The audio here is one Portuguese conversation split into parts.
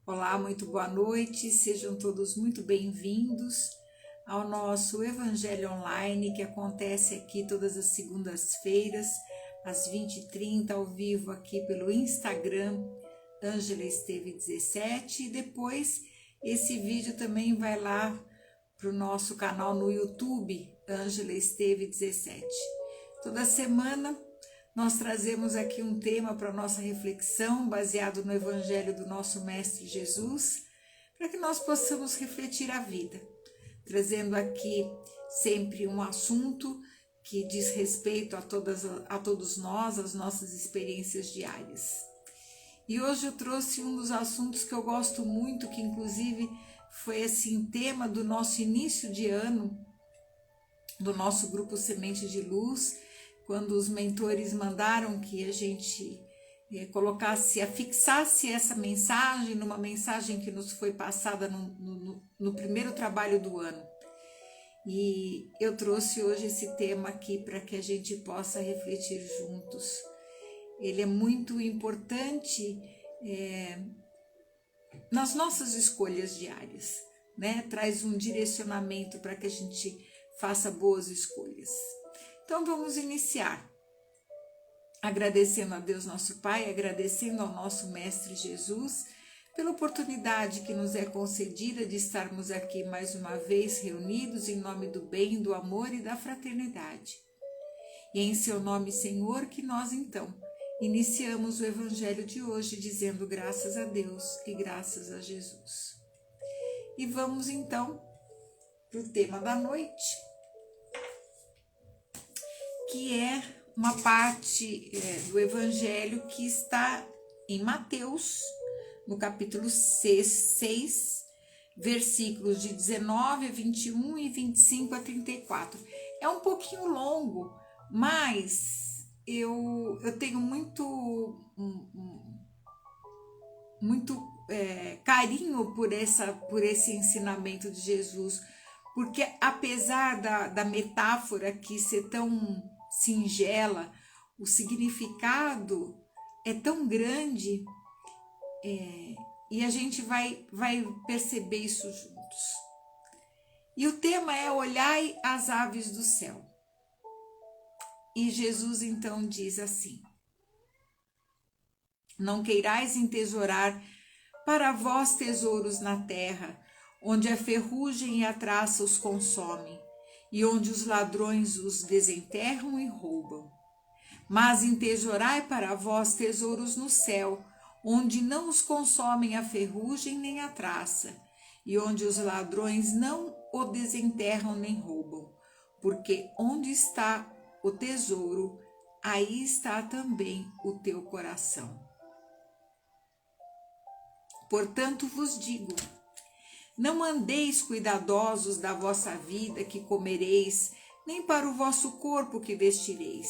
Olá, muito boa noite, sejam todos muito bem-vindos ao nosso Evangelho Online, que acontece aqui todas as segundas-feiras, às 20h30, ao vivo aqui pelo Instagram, Ângela Esteve 17, e depois esse vídeo também vai lá para o nosso canal no YouTube, Ângela Esteve 17. Toda semana nós trazemos aqui um tema para nossa reflexão, baseado no Evangelho do nosso Mestre Jesus, para que nós possamos refletir a vida, trazendo aqui sempre um assunto que diz respeito a todos nós, as nossas experiências diárias. E hoje eu trouxe um dos assuntos que eu gosto muito, que inclusive foi assim tema do nosso início de ano, do nosso grupo Semente de Luz, quando os mentores mandaram que a gente fixasse essa mensagem numa mensagem que nos foi passada no primeiro trabalho do ano. E eu trouxe hoje esse tema aqui para que a gente possa refletir juntos. Ele é muito importante nas nossas escolhas diárias, né? Traz um direcionamento para que a gente faça boas escolhas. Então vamos iniciar, agradecendo a Deus nosso Pai, agradecendo ao nosso Mestre Jesus, pela oportunidade que nos é concedida de estarmos aqui mais uma vez reunidos em nome do bem, do amor e da fraternidade. E é em seu nome, Senhor, que nós então iniciamos o Evangelho de hoje dizendo graças a Deus e graças a Jesus. E vamos então para o tema da noite, que é uma parte do Evangelho que está em Mateus, no capítulo 6, versículos de 19 a 21 e 25 a 34. É um pouquinho longo, mas eu tenho muito carinho por esse ensinamento de Jesus, porque apesar da metáfora aqui ser tão singela, o significado é tão grande, e a gente vai perceber isso juntos. E o tema é olhai as aves do céu. E Jesus então diz assim: não queirais entesourar para vós tesouros na terra, onde a ferrugem e a traça os consomem, e onde os ladrões os desenterram e roubam. Mas entesourai para vós tesouros no céu, onde não os consomem a ferrugem nem a traça, e onde os ladrões não o desenterram nem roubam. Porque onde está o tesouro, aí está também o teu coração. Portanto vos digo, não andeis cuidadosos da vossa vida que comereis, nem para o vosso corpo que vestireis.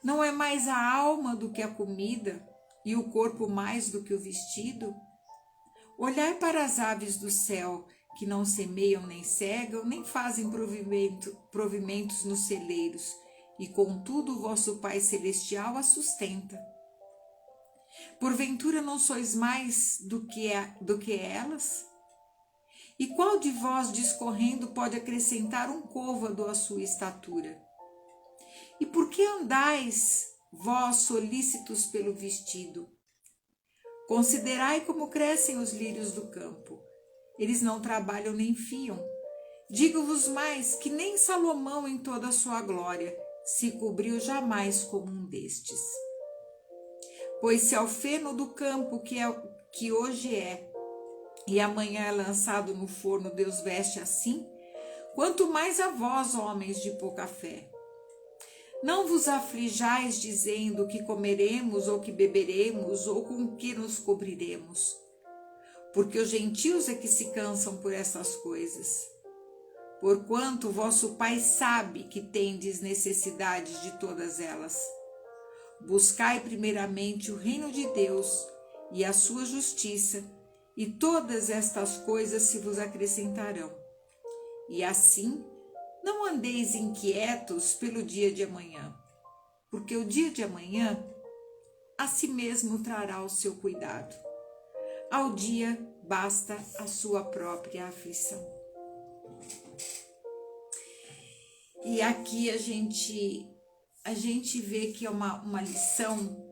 Não é mais a alma do que a comida, e o corpo mais do que o vestido? Olhai para as aves do céu, que não semeiam nem cegam, nem fazem provimentos nos celeiros, e contudo o vosso Pai Celestial as sustenta. Porventura não sois mais do que elas? E qual de vós, discorrendo, pode acrescentar um côvado à sua estatura? E por que andais, vós, solícitos pelo vestido? Considerai como crescem os lírios do campo. Eles não trabalham nem fiam. Digo-vos mais que nem Salomão, em toda a sua glória, se cobriu jamais como um destes. Pois se ao feno do campo, que hoje é, e amanhã é lançado no forno, Deus veste assim, quanto mais a vós, homens de pouca fé. Não vos aflijais dizendo que comeremos, ou que beberemos, ou com que nos cobriremos, porque os gentios é que se cansam por essas coisas. Porquanto vosso Pai sabe que tendes necessidade de todas elas. Buscai primeiramente o reino de Deus e a sua justiça, e todas estas coisas se vos acrescentarão. E assim, não andeis inquietos pelo dia de amanhã, porque o dia de amanhã a si mesmo trará o seu cuidado. Ao dia basta a sua própria aflição. E aqui a gente vê que é uma lição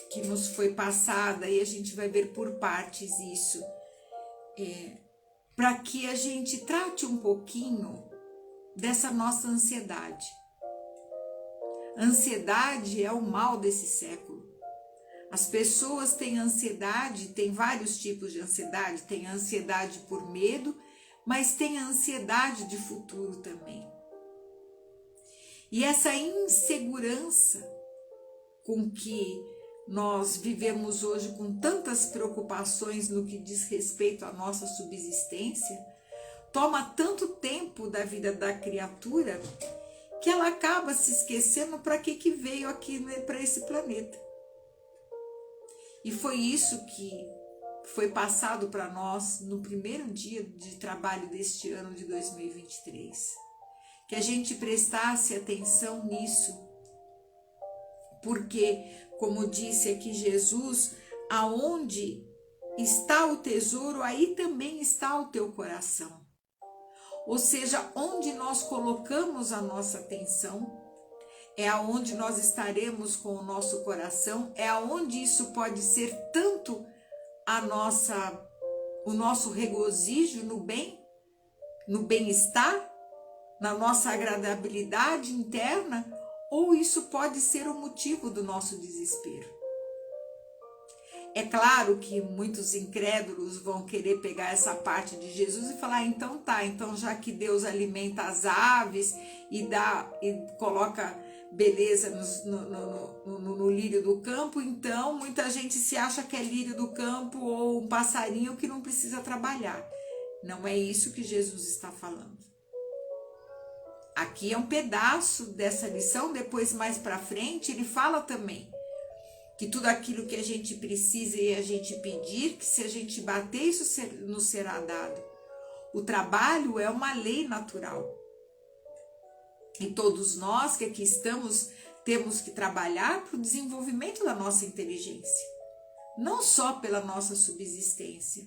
que nos foi passada, e a gente vai ver por partes isso, para que a gente trate um pouquinho dessa nossa ansiedade. A ansiedade é o mal desse século. As pessoas têm ansiedade, tem vários tipos de ansiedade, tem a ansiedade por medo, mas tem a ansiedade de futuro também. E essa insegurança com que nós vivemos hoje, com tantas preocupações no que diz respeito à nossa subsistência, toma tanto tempo da vida da criatura que ela acaba se esquecendo para que veio aqui, né, para esse planeta. E foi isso que foi passado para nós no primeiro dia de trabalho deste ano de 2023. Que a gente prestasse atenção nisso, porque, como disse aqui Jesus, aonde está o tesouro, aí também está o teu coração. Ou seja, onde nós colocamos a nossa atenção, é aonde nós estaremos com o nosso coração, é aonde isso pode ser tanto o nosso regozijo no bem, no bem-estar, na nossa agradabilidade interna, ou isso pode ser o motivo do nosso desespero. É claro que muitos incrédulos vão querer pegar essa parte de Jesus e falar, então tá, então já que Deus alimenta as aves e coloca beleza no lírio do campo, então muita gente se acha que é lírio do campo ou um passarinho que não precisa trabalhar. Não é isso que Jesus está falando. Aqui é um pedaço dessa lição, depois mais para frente ele fala também que tudo aquilo que a gente precisa e a gente pedir, que se a gente bater, isso nos será dado. O trabalho é uma lei natural. E todos nós que aqui estamos, temos que trabalhar para o desenvolvimento da nossa inteligência. Não só pela nossa subsistência,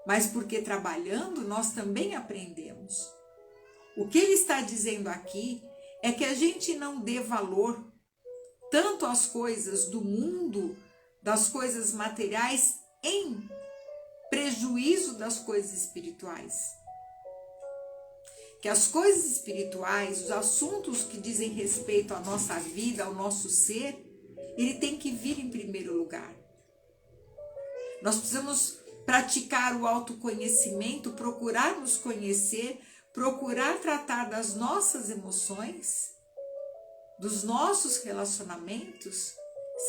mas porque trabalhando nós também aprendemos. O que ele está dizendo aqui é que a gente não dê valor tanto às coisas do mundo, das coisas materiais, em prejuízo das coisas espirituais. Que as coisas espirituais, os assuntos que dizem respeito à nossa vida, ao nosso ser, ele tem que vir em primeiro lugar. Nós precisamos praticar o autoconhecimento, procurar nos conhecer, procurar tratar das nossas emoções, dos nossos relacionamentos,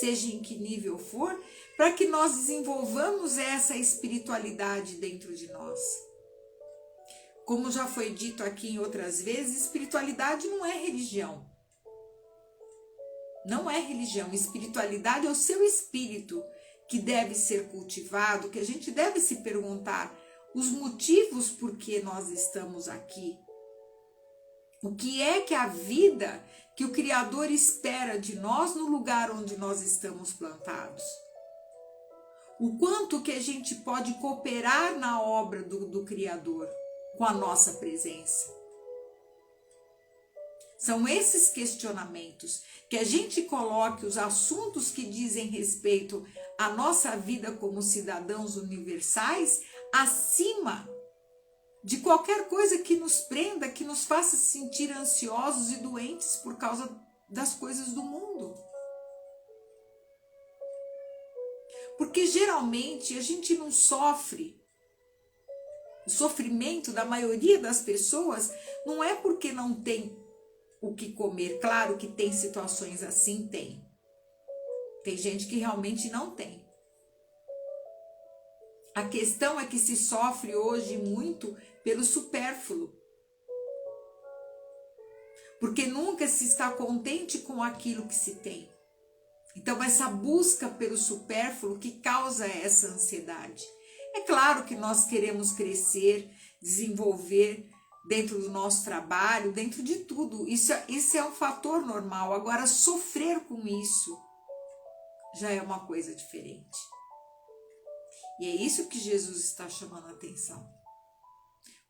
seja em que nível for, para que nós desenvolvamos essa espiritualidade dentro de nós. Como já foi dito aqui em outras vezes, espiritualidade não é religião. Não é religião. Espiritualidade é o seu espírito que deve ser cultivado, que a gente deve se perguntar os motivos por que nós estamos aqui. O que é que a vida que o Criador espera de nós no lugar onde nós estamos plantados? O quanto que a gente pode cooperar na obra do Criador com a nossa presença? São esses questionamentos, que a gente coloque os assuntos que dizem respeito à nossa vida como cidadãos universais acima de qualquer coisa que nos prenda, que nos faça sentir ansiosos e doentes por causa das coisas do mundo. Porque geralmente a gente não sofre. O sofrimento da maioria das pessoas não é porque não tem o que comer. Claro que tem situações assim, tem. Tem gente que realmente não tem. A questão é que se sofre hoje muito pelo supérfluo. Porque nunca se está contente com aquilo que se tem. Então, essa busca pelo supérfluo que causa essa ansiedade. É claro que nós queremos crescer, desenvolver dentro do nosso trabalho, dentro de tudo. Isso é um fator normal. Agora, sofrer com isso já é uma coisa diferente. E é isso que Jesus está chamando a atenção.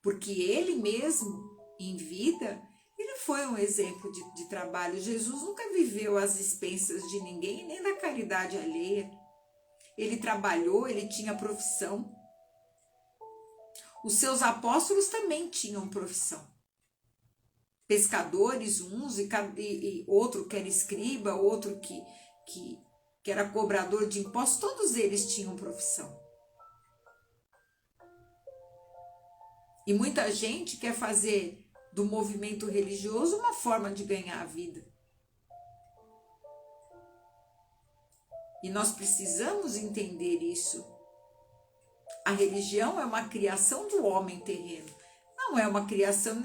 Porque ele mesmo, em vida, ele foi um exemplo de trabalho. Jesus nunca viveu às expensas de ninguém, nem da caridade alheia. Ele trabalhou, ele tinha profissão. Os seus apóstolos também tinham profissão. Pescadores, uns, e outro que era escriba, outro que era cobrador de impostos, todos eles tinham profissão. E muita gente quer fazer do movimento religioso uma forma de ganhar a vida. E nós precisamos entender isso. A religião é uma criação do homem terreno. Não é uma criação...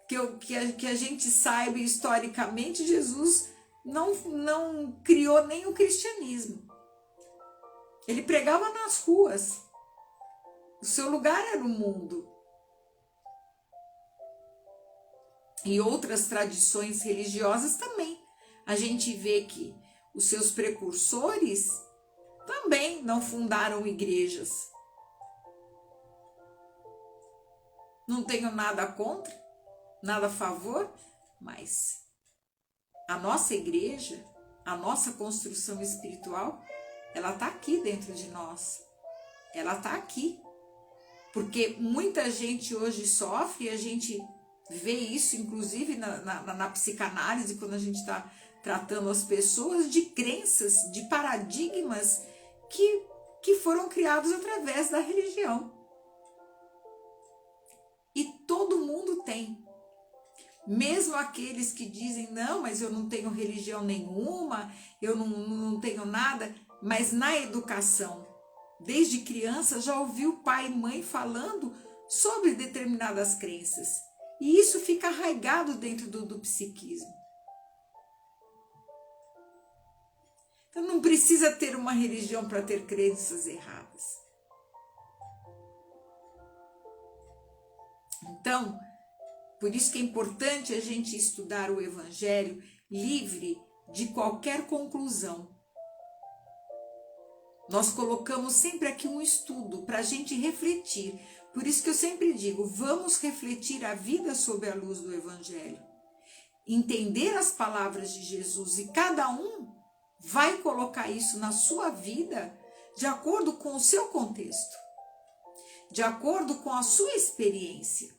Que a gente saiba historicamente, Jesus não criou nem o cristianismo. Ele pregava nas ruas. O seu lugar era o mundo. E outras tradições religiosas também. A gente vê que os seus precursores também não fundaram igrejas. Não tenho nada contra, nada a favor, mas a nossa igreja, a nossa construção espiritual, ela está aqui dentro de nós. Ela está aqui. Porque muita gente hoje sofre, e a gente vê isso, inclusive na psicanálise, quando a gente está tratando as pessoas, de crenças, de paradigmas que foram criados através da religião. E todo mundo tem. Mesmo aqueles que dizem, não, mas eu não tenho religião nenhuma, eu não tenho nada, mas na educação, desde criança, já ouviu pai e mãe falando sobre determinadas crenças. E isso fica arraigado dentro do psiquismo. Então não precisa ter uma religião para ter crenças erradas. Então, por isso que é importante a gente estudar o Evangelho livre de qualquer conclusão. Nós colocamos sempre aqui um estudo para a gente refletir. Por isso que eu sempre digo, vamos refletir a vida sob a luz do Evangelho. Entender as palavras de Jesus, e cada um vai colocar isso na sua vida de acordo com o seu contexto, de acordo com a sua experiência.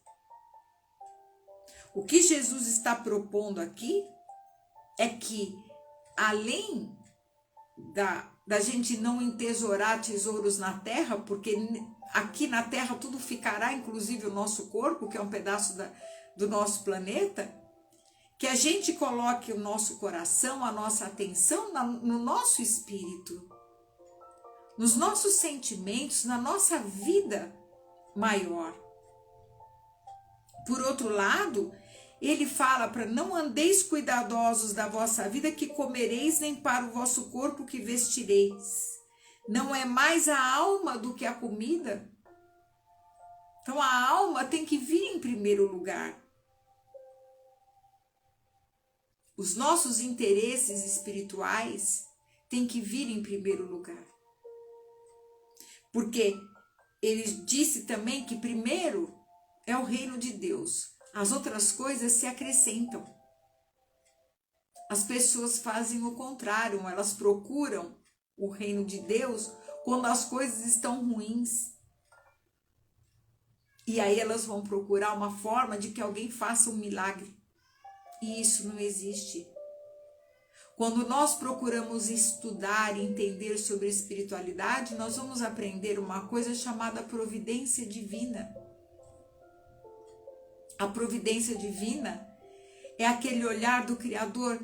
O que Jesus está propondo aqui é que, além da gente não entesourar tesouros na terra, porque aqui na terra tudo ficará, inclusive o nosso corpo, que é um pedaço do nosso planeta, que a gente coloque o nosso coração, a nossa atenção no nosso espírito, nos nossos sentimentos, na nossa vida maior. Por outro lado, ele fala para não andeis cuidadosos da vossa vida, que comereis, nem para o vosso corpo que vestireis. Não é mais a alma do que a comida? Então a alma tem que vir em primeiro lugar. Os nossos interesses espirituais têm que vir em primeiro lugar. Porque ele disse também que primeiro é o reino de Deus. As outras coisas se acrescentam. As pessoas fazem o contrário, elas procuram o reino de Deus quando as coisas estão ruins. E aí elas vão procurar uma forma de que alguém faça um milagre. E isso não existe. Quando nós procuramos estudar e entender sobre espiritualidade, nós vamos aprender uma coisa chamada providência divina. A providência divina é aquele olhar do Criador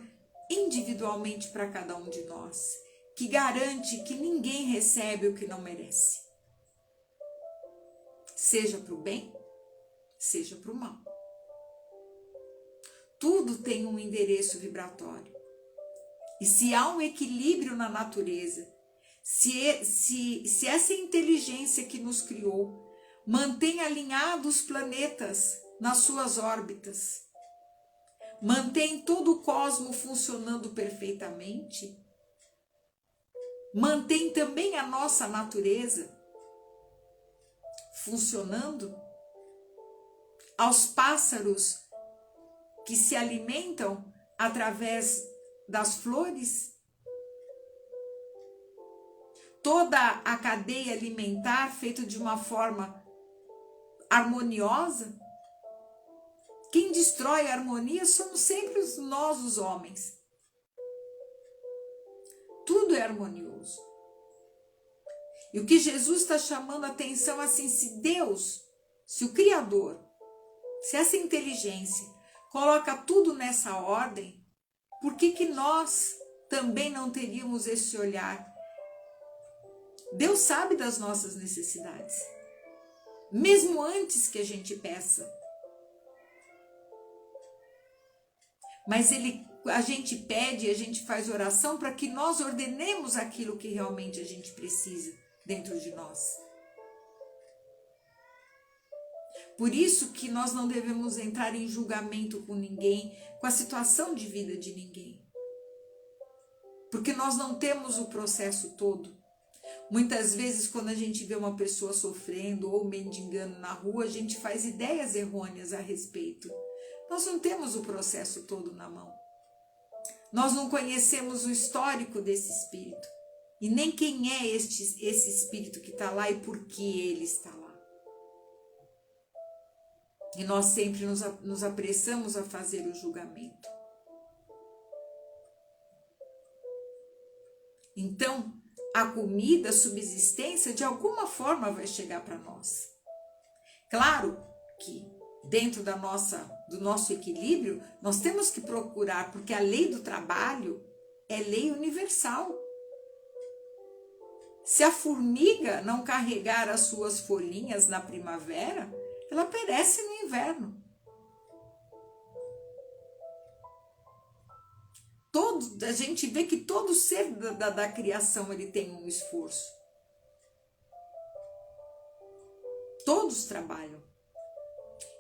individualmente para cada um de nós, que garante que ninguém recebe o que não merece. Seja para o bem, seja para o mal. Tudo tem um endereço vibratório. E se há um equilíbrio na natureza, se essa inteligência que nos criou mantém alinhados os planetas nas suas órbitas, mantém todo o cosmos funcionando perfeitamente, mantém também a nossa natureza funcionando, aos pássaros que se alimentam através das flores, toda a cadeia alimentar feita de uma forma harmoniosa. Quem destrói a harmonia somos sempre nós, os homens. Tudo é harmonioso. E o que Jesus está chamando a atenção assim, se Deus, se o Criador, se essa inteligência coloca tudo nessa ordem, por que nós também não teríamos esse olhar? Deus sabe das nossas necessidades, mesmo antes que a gente peça. Mas a gente pede, a gente faz oração para que nós ordenemos aquilo que realmente a gente precisa dentro de nós. Por isso que nós não devemos entrar em julgamento com ninguém, com a situação de vida de ninguém. Porque nós não temos o processo todo. Muitas vezes, quando a gente vê uma pessoa sofrendo ou mendigando na rua, a gente faz ideias errôneas a respeito. Nós não temos o processo todo na mão. Nós não conhecemos o histórico desse espírito. E nem quem é esse espírito que está lá e por que ele está lá. E nós sempre nos apressamos a fazer o julgamento. Então, a comida, a subsistência, de alguma forma vai chegar para nós. Claro que dentro do nosso equilíbrio, nós temos que procurar, porque a lei do trabalho é lei universal. Se a formiga não carregar as suas folhinhas na primavera, ela perece no inverno. A gente vê que todo ser da criação ele tem um esforço. Todos trabalham.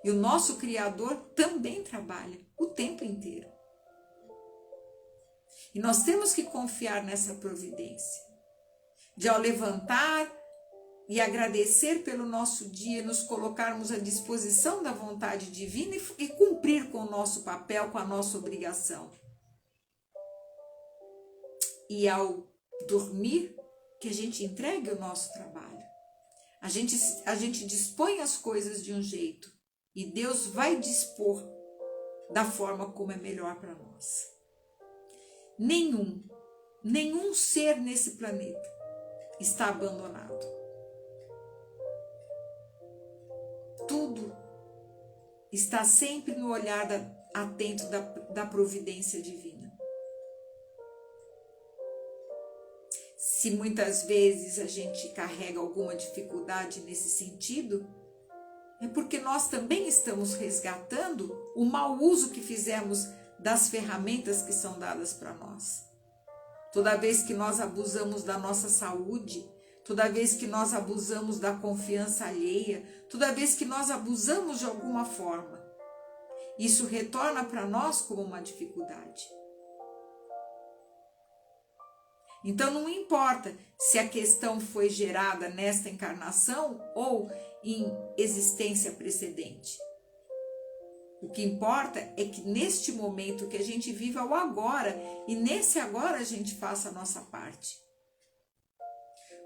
E o nosso Criador também trabalha o tempo inteiro. E nós temos que confiar nessa providência. De ao levantar e agradecer pelo nosso dia, nos colocarmos à disposição da vontade divina e cumprir com o nosso papel, com a nossa obrigação. E ao dormir, que a gente entregue o nosso trabalho. A gente dispõe as coisas de um jeito e Deus vai dispor da forma como é melhor para nós. Nenhum ser nesse planeta está abandonado. Tudo está sempre no olhar atento da providência divina. Se muitas vezes a gente carrega alguma dificuldade nesse sentido, é porque nós também estamos resgatando o mau uso que fizemos das ferramentas que são dadas para nós. Toda vez que nós abusamos da nossa saúde, toda vez que nós abusamos da confiança alheia, toda vez que nós abusamos de alguma forma, isso retorna para nós como uma dificuldade. Então não importa se a questão foi gerada nesta encarnação ou em existência precedente. O que importa é que neste momento que a gente viva o agora, e nesse agora a gente faça a nossa parte.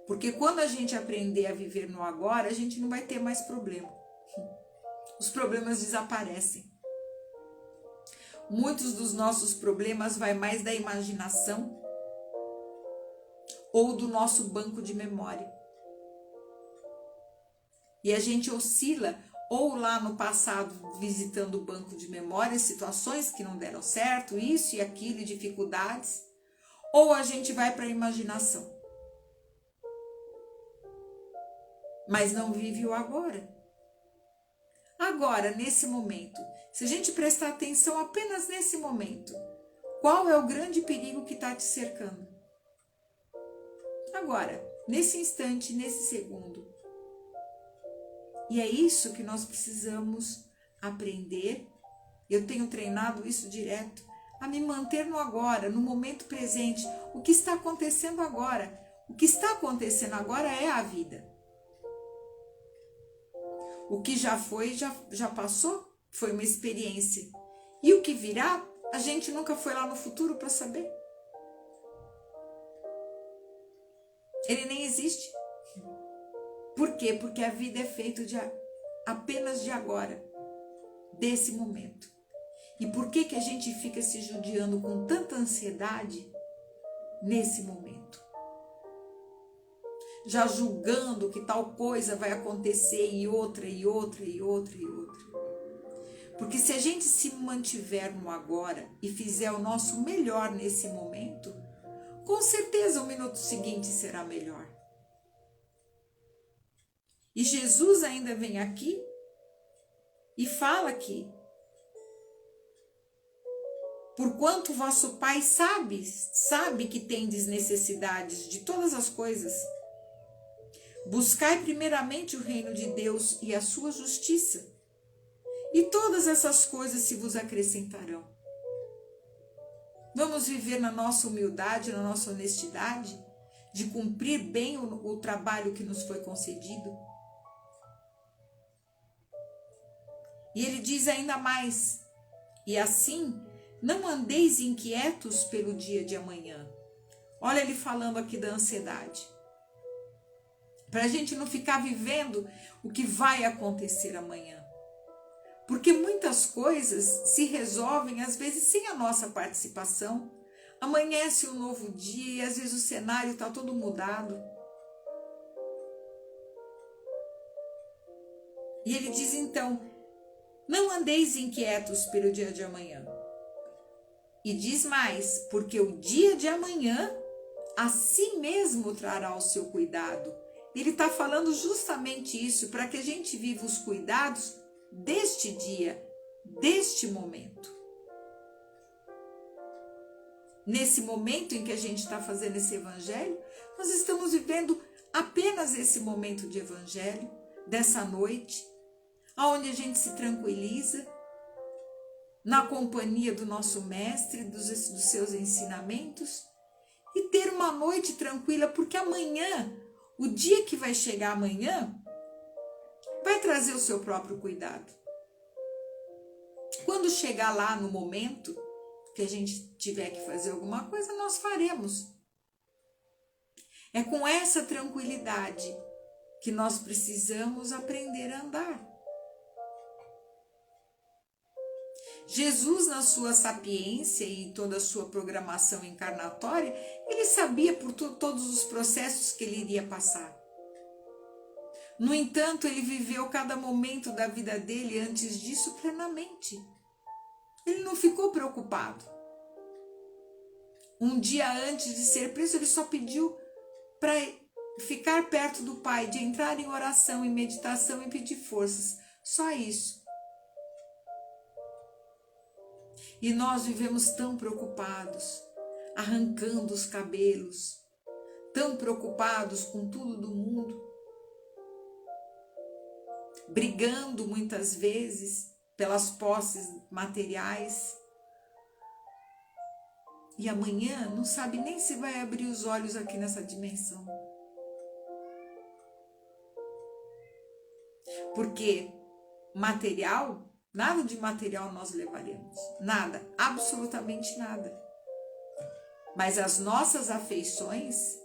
Porque quando a gente aprender a viver no agora, a gente não vai ter mais problema. Os problemas desaparecem. Muitos dos nossos problemas vai mais da imaginação ou do nosso banco de memória. E a gente oscila ou lá no passado visitando o banco de memória, situações que não deram certo, isso e aquilo, dificuldades, ou a gente vai para a imaginação. Mas não vive o agora. Agora, nesse momento, se a gente prestar atenção apenas nesse momento, qual é o grande perigo que está te cercando? Agora, nesse instante, nesse segundo. E é isso que nós precisamos aprender. Eu tenho treinado isso direto, a me manter no agora, no momento presente. O que está acontecendo agora? O que está acontecendo agora é a vida. O que já foi, já passou, foi uma experiência. E o que virá, a gente nunca foi lá no futuro para saber. Ele nem existe. Por quê? Porque a vida é feita apenas de agora, desse momento. E por que a gente fica se judiando com tanta ansiedade nesse momento? Já julgando que tal coisa vai acontecer e outra, e outra, e outra, e outra. Porque se a gente se mantiver no agora e fizer o nosso melhor nesse momento, com certeza o minuto seguinte será melhor. E Jesus ainda vem aqui e fala que porquanto vosso Pai sabe que tendes necessidades de todas as coisas, buscai primeiramente o reino de Deus e a sua justiça, e todas essas coisas se vos acrescentarão. Vamos viver na nossa humildade, na nossa honestidade, de cumprir bem o trabalho que nos foi concedido. E ele diz ainda mais, e assim, não andeis inquietos pelo dia de amanhã. Olha ele falando aqui da ansiedade. Para a gente não ficar vivendo o que vai acontecer amanhã. Porque muitas coisas se resolvem, às vezes, sem a nossa participação. Amanhece um novo dia e às vezes o cenário está todo mudado. E ele diz então, não andeis inquietos pelo dia de amanhã. E diz mais, porque o dia de amanhã a si mesmo trará o seu cuidado. Ele está falando justamente isso, para que a gente viva os cuidados deste dia, deste momento. Nesse momento em que a gente está fazendo esse evangelho, nós estamos vivendo apenas esse momento de evangelho, dessa noite, onde a gente se tranquiliza, na companhia do nosso mestre, dos seus ensinamentos, e ter uma noite tranquila, porque amanhã, o dia que vai chegar amanhã, vai trazer o seu próprio cuidado. Quando chegar lá no momento que a gente tiver que fazer alguma coisa, nós faremos. É com essa tranquilidade que nós precisamos aprender a andar. Jesus, na sua sapiência e toda a sua programação encarnatória, ele sabia por todos os processos que ele iria passar. No entanto, ele viveu cada momento da vida dele antes disso plenamente. Ele não ficou preocupado. Um dia antes de ser preso, ele só pediu para ficar perto do Pai, de entrar em oração, em meditação e pedir forças. Só isso. E nós vivemos tão preocupados, arrancando os cabelos, tão preocupados com tudo do mundo, brigando muitas vezes pelas posses materiais. E amanhã não sabe nem se vai abrir os olhos aqui nessa dimensão. Porque material, nada de material nós levaremos. Nada, absolutamente nada. Mas as nossas afeições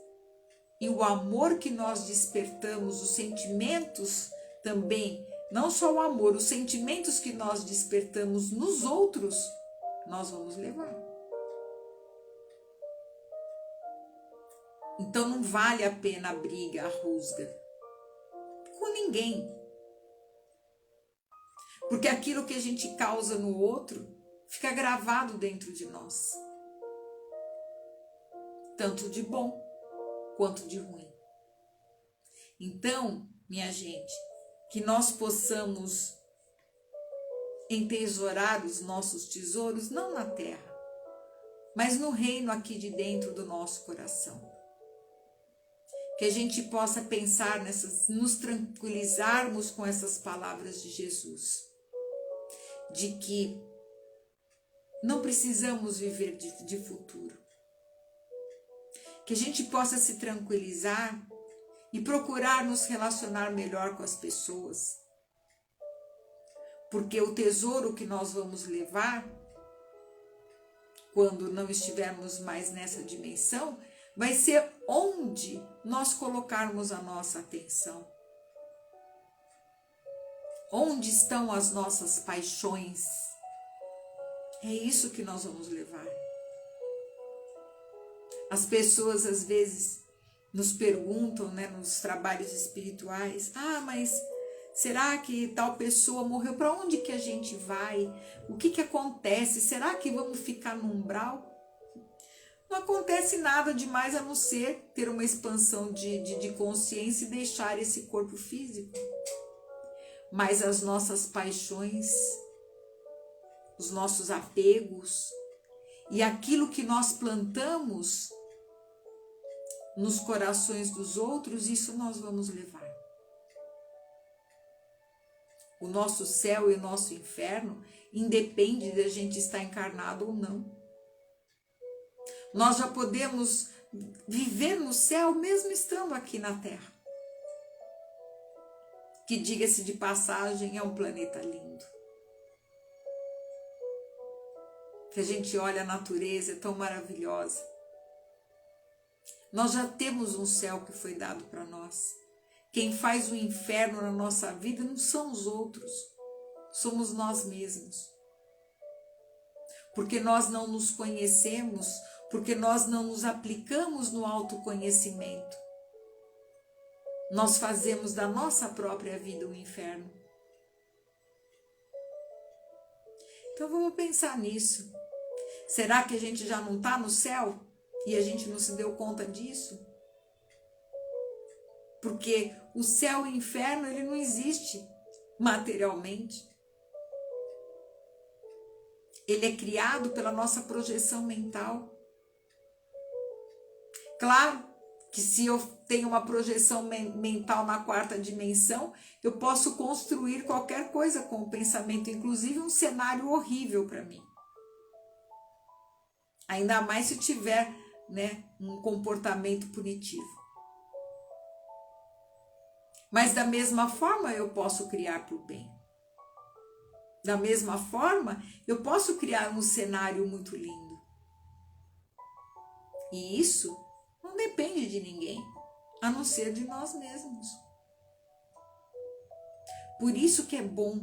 e o amor que nós despertamos, os sentimentos também, não só o amor, os sentimentos que nós despertamos nos outros, nós vamos levar. Então não vale a pena a briga, a rusga com ninguém. Porque aquilo que a gente causa no outro fica gravado dentro de nós. Tanto de bom quanto de ruim. Então, minha gente, que nós possamos entesourar os nossos tesouros, não na terra, mas no reino aqui de dentro do nosso coração. Que a gente possa pensar nos tranquilizarmos com essas palavras de Jesus. De que não precisamos viver de futuro. que a gente possa se tranquilizar e procurar nos relacionar melhor com as pessoas. Porque o tesouro que nós vamos levar, quando não estivermos mais nessa dimensão, vai ser onde nós colocarmos a nossa atenção. Onde estão as nossas paixões? É isso que nós vamos levar. As pessoas às vezes nos perguntam, né, nos trabalhos espirituais, mas será que tal pessoa morreu? Para onde que a gente vai? O que acontece? Será que vamos ficar no umbral? Não acontece nada demais a não ser ter uma expansão de consciência e deixar esse corpo físico. Mas as nossas paixões, os nossos apegos e aquilo que nós plantamos nos corações dos outros, isso nós vamos levar. O nosso céu e o nosso inferno independe de a gente estar encarnado ou não. Nós já podemos viver no céu mesmo estando aqui na Terra. Que, diga-se de passagem, é um planeta lindo. Que a gente olha a natureza, é tão maravilhosa. Nós já temos um céu que foi dado para nós. Quem faz o inferno na nossa vida não são os outros, somos nós mesmos. Porque nós não nos conhecemos, porque nós não nos aplicamos no autoconhecimento. Nós fazemos da nossa própria vida um inferno. Então vamos pensar nisso. Será que a gente já não está no céu e a gente não se deu conta disso? Porque o céu e o inferno, ele não existe materialmente. Ele é criado pela nossa projeção mental. Claro que se eu tenho uma projeção mental na 4ª dimensão, eu posso construir qualquer coisa com o pensamento, inclusive um cenário horrível para mim. Ainda mais se tiver, né, um comportamento punitivo. Mas da mesma forma eu posso criar para o bem. Da mesma forma eu posso criar um cenário muito lindo. E isso não depende de ninguém, a não ser de nós mesmos. Por isso que é bom,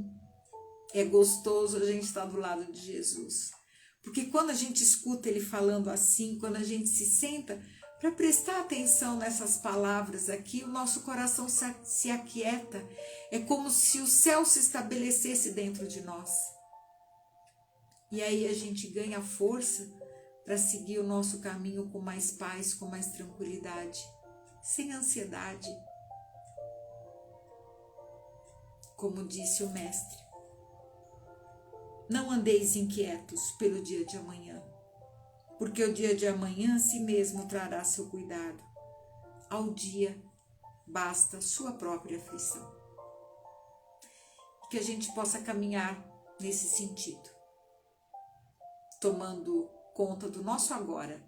é gostoso a gente estar do lado de Jesus. Porque quando a gente escuta ele falando assim, quando a gente se senta para prestar atenção nessas palavras aqui, o nosso coração se aquieta. É como se o céu se estabelecesse dentro de nós. E aí a gente ganha força para seguir o nosso caminho com mais paz, com mais tranquilidade, sem ansiedade. Como disse o Mestre, não andeis inquietos pelo dia de amanhã, porque o dia de amanhã a si mesmo trará seu cuidado. Ao dia basta sua própria aflição. Que a gente possa caminhar nesse sentido, tomando conta do nosso agora,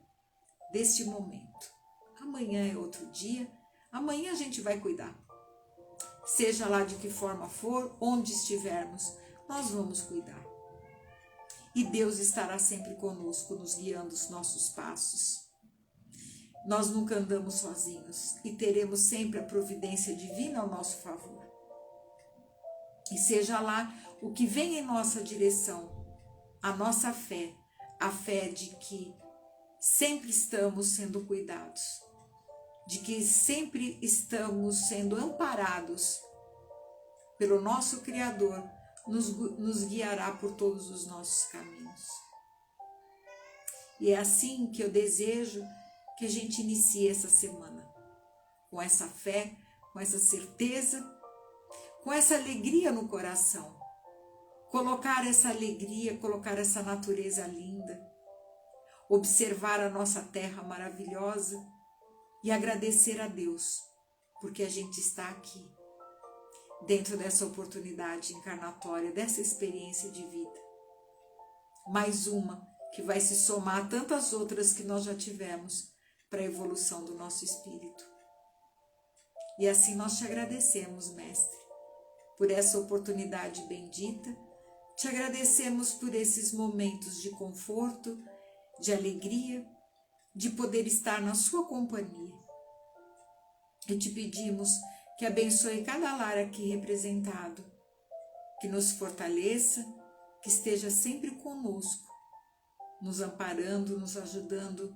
deste momento. Amanhã é outro dia, amanhã a gente vai cuidar. Seja lá de que forma for, onde estivermos, nós vamos cuidar. E Deus estará sempre conosco, nos guiando os nossos passos. Nós nunca andamos sozinhos e teremos sempre a providência divina ao nosso favor. E seja lá o que vem em nossa direção, a nossa fé, a fé de que sempre estamos sendo cuidados, de que sempre estamos sendo amparados pelo nosso Criador, nos guiará por todos os nossos caminhos. E é assim que eu desejo que a gente inicie essa semana, com essa fé, com essa certeza, com essa alegria no coração. Colocar essa alegria, colocar essa natureza linda, observar a nossa terra maravilhosa e agradecer a Deus, porque a gente está aqui, dentro dessa oportunidade encarnatória, dessa experiência de vida. Mais uma que vai se somar a tantas outras que nós já tivemos, para a evolução do nosso espírito. E assim nós te agradecemos, Mestre, por essa oportunidade bendita, te agradecemos por esses momentos de conforto, de alegria, de poder estar na sua companhia. E te pedimos que abençoe cada lar aqui representado, que nos fortaleça, que esteja sempre conosco, nos amparando, nos ajudando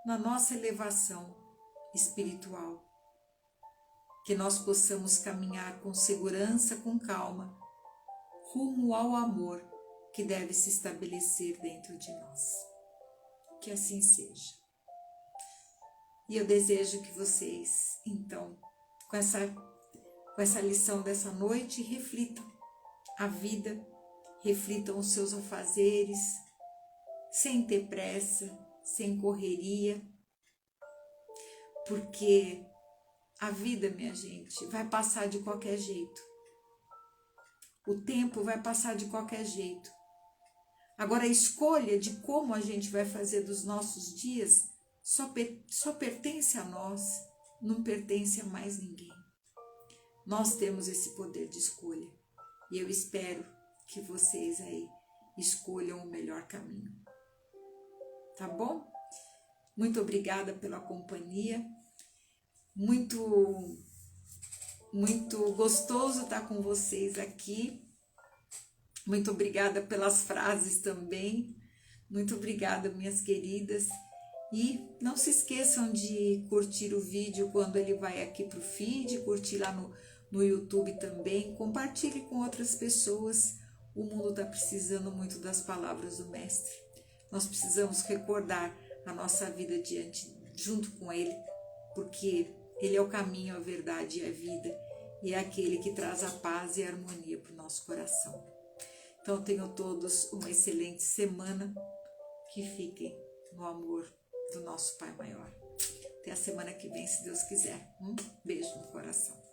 na nossa elevação espiritual. Que nós possamos caminhar com segurança, com calma, rumo ao amor que deve se estabelecer dentro de nós. Que assim seja. E eu desejo que vocês, então, com essa lição dessa noite, reflitam a vida, reflitam os seus afazeres, sem ter pressa, sem correria, porque a vida, minha gente, vai passar de qualquer jeito. O tempo vai passar de qualquer jeito. Agora, a escolha de como a gente vai fazer dos nossos dias só pertence a nós, não pertence a mais ninguém. Nós temos esse poder de escolha e eu espero que vocês aí escolham o melhor caminho. Tá bom? Muito obrigada pela companhia. Muito gostoso estar com vocês aqui. Muito obrigada pelas frases também. Muito obrigada, minhas queridas. E não se esqueçam de curtir o vídeo quando ele vai aqui para o feed, curtir lá no YouTube também. Compartilhe com outras pessoas. O mundo está precisando muito das palavras do Mestre. Nós precisamos recordar a nossa vida junto com Ele, porque Ele é o caminho, a verdade e a vida, e é aquele que traz a paz e a harmonia para o nosso coração. Então tenham todos uma excelente semana, que fiquem no amor do nosso Pai Maior. Até a semana que vem, se Deus quiser. Um beijo no coração.